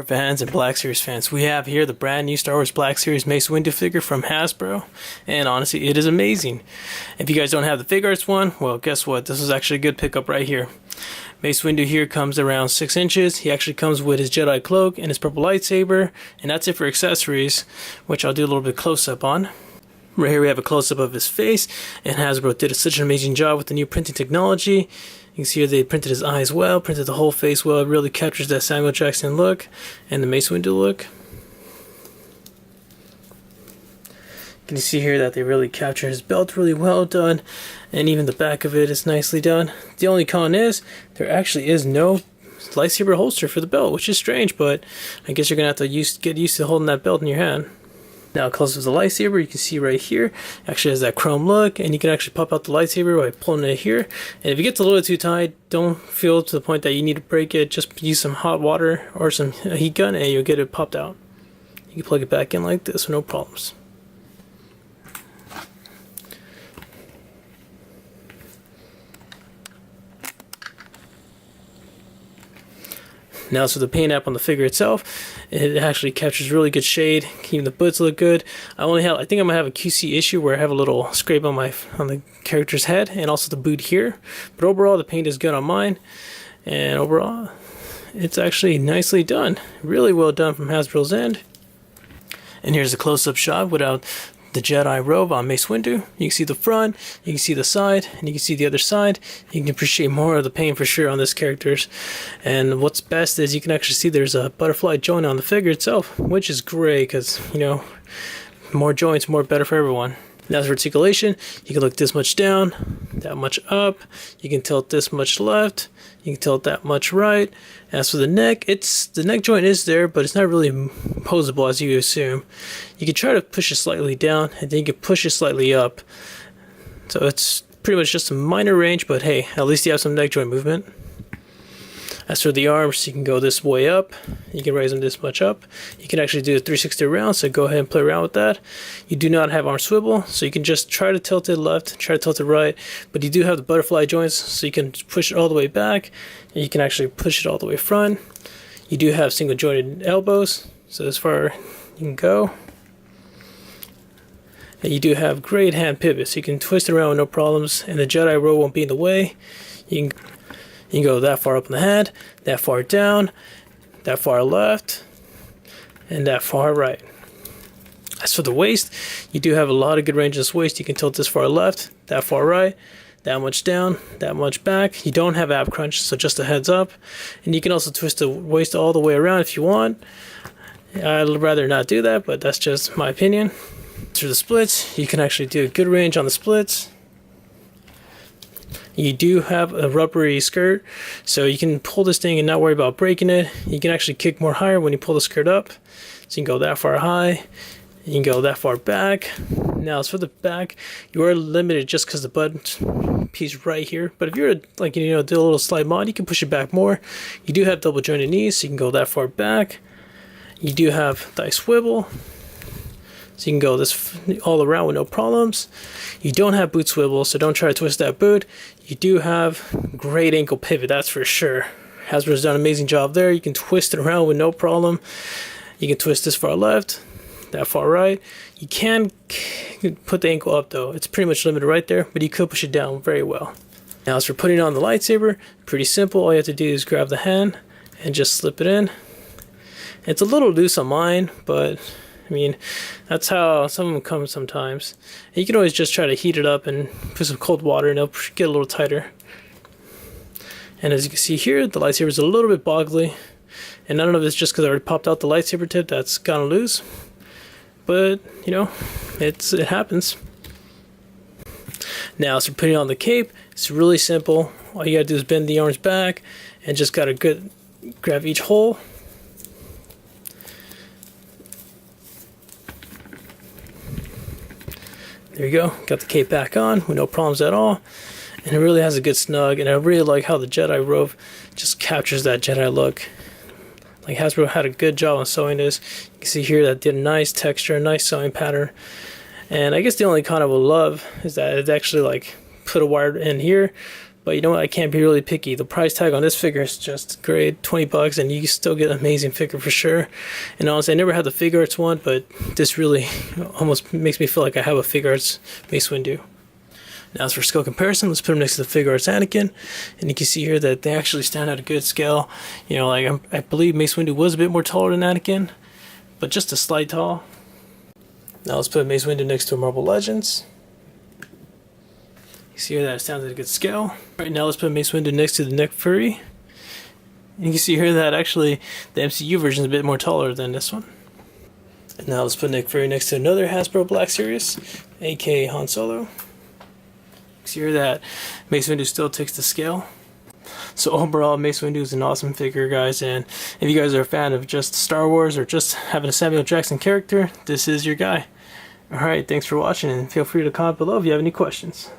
fans and Black Series fans, we have here the brand new Star Wars Black Series Mace Windu figure from Hasbro, and honestly, it is amazing. If you guys don't have the Fig Arts one, well, guess what? This is actually a good pickup right here. Mace Windu here comes around 6 inches. He actually comes with his Jedi cloak and his purple lightsaber, and that's it for accessories, which I'll do a little bit close-up on. Right here we have a close-up of his face, and Hasbro did such an amazing job with the new printing technology. You can see here they printed his eyes well, printed the whole face well. It really captures that Samuel Jackson look and the Mace Windu look. You can see here that they really capture his belt really well done, and even the back of it is nicely done. The only con is there actually is no lightsaber holster for the belt, which is strange, but I guess you're going to have to get used to holding that belt in your hand. Now close to the lightsaber, you can see right here, actually has that chrome look, and you can actually pop out the lightsaber by pulling it here. And if it gets a little too tight, don't feel to the point that you need to break it. Just use some hot water or some heat gun and you'll get it popped out. You can plug it back in like this, no problems. Now, so the paint app on the figure itself, it actually captures really good shade. Even the boots look good. I think I'm gonna have a QC issue where I have a little scrape on the character's head, and also the boot here. But overall, the paint is good on mine, and overall, it's actually nicely done. Really well done from Hasbro's end. And here's a close-up shot without the Jedi robe on Mace Windu. You can see the front, you can see the side, and you can see the other side. You can appreciate more of the paint for sure on this character's. And what's best is you can actually see there's a butterfly joint on the figure itself, which is great because, you know, more joints, more better for everyone. Now for articulation, you can look this much down, that much up. You can tilt this much left. You can tilt that much right. As for the neck, the neck joint is there, but it's not really posable as you assume. You can try to push it slightly down, and then you can push it slightly up. So it's pretty much just a minor range, but hey, at least you have some neck joint movement. As for the arms, you can go this way up. You can raise them this much up. You can actually do a 360 around, so go ahead and play around with that. You do not have arm swivel, so you can just try to tilt it left, try to tilt it right, but you do have the butterfly joints, so you can push it all the way back, and you can actually push it all the way front. You do have single jointed elbows, so as far you can go. And you do have great hand pivots, so you can twist it around with no problems, and the Jedi robe won't be in the way. You can go that far up in the head, that far down, that far left, and that far right. As for the waist, you do have a lot of good range in this waist. You can tilt this far left, that far right, that much down, that much back. You don't have ab crunch, so just a heads up. And you can also twist the waist all the way around if you want. I'd rather not do that, but that's just my opinion. Through the splits, you can actually do a good range on the splits. You do have a rubbery skirt, so you can pull this thing and not worry about breaking it. You can actually kick more higher when you pull the skirt up. So you can go that far high, you can go that far back. Now as for the back, you are limited just because the butt piece right here. But if you're like, you know, do a little slide mod, you can push it back more. You do have double jointed knees, so you can go that far back. You do have thigh swivel, so you can go this all around with no problems. You don't have boot swivel, so don't try to twist that boot. You do have great ankle pivot, that's for sure. Hasbro's done an amazing job there. You can twist it around with no problem. You can twist this far left, that far right. You can put the ankle up though. It's pretty much limited right there, but you could push it down very well. Now as for putting on the lightsaber, pretty simple. All you have to do is grab the hand and just slip it in. It's a little loose on mine, but I mean, that's how some of them come sometimes. And you can always just try to heat it up and put some cold water and it'll get a little tighter. And as you can see here, the lightsaber is a little bit boggly. And I don't know if it's just because I already popped out the lightsaber tip that's gone loose. But, you know, it happens. Now, so putting on the cape, it's really simple. All you gotta do is bend the arms back and just gotta grab each hole. There you go, got the cape back on with no problems at all. And it really has a good snug, and I really like how the Jedi robe just captures that Jedi look. Like Hasbro had a good job on sewing this. You can see here that did a nice texture, nice sewing pattern. And I guess the only con I would love is that it actually like put a wire in here, But you know what? I can't be really picky. The price tag on this figure is just great, $20, and you can still get an amazing figure for sure. And honestly, I never had the Figure Arts one, but this really almost makes me feel like I have a Figure Arts Mace Windu. Now, as for scale comparison, let's put them next to the Figure Arts Anakin, and you can see here that they actually stand at a good scale. You know, like I believe Mace Windu was a bit more taller than Anakin, but just a slight tall. Now let's put Mace Windu next to a Marvel Legends. You see here that it stands at a good scale. Right now, let's put Mace Windu next to the Nick Fury. And you can see here that actually the MCU version is a bit more taller than this one. And now let's put Nick Fury next to another Hasbro Black Series, aka Han Solo. You see here that Mace Windu still takes the scale. So overall, Mace Windu is an awesome figure, guys, and if you guys are a fan of just Star Wars or just having a Samuel Jackson character, this is your guy. Alright, thanks for watching, and feel free to comment below if you have any questions.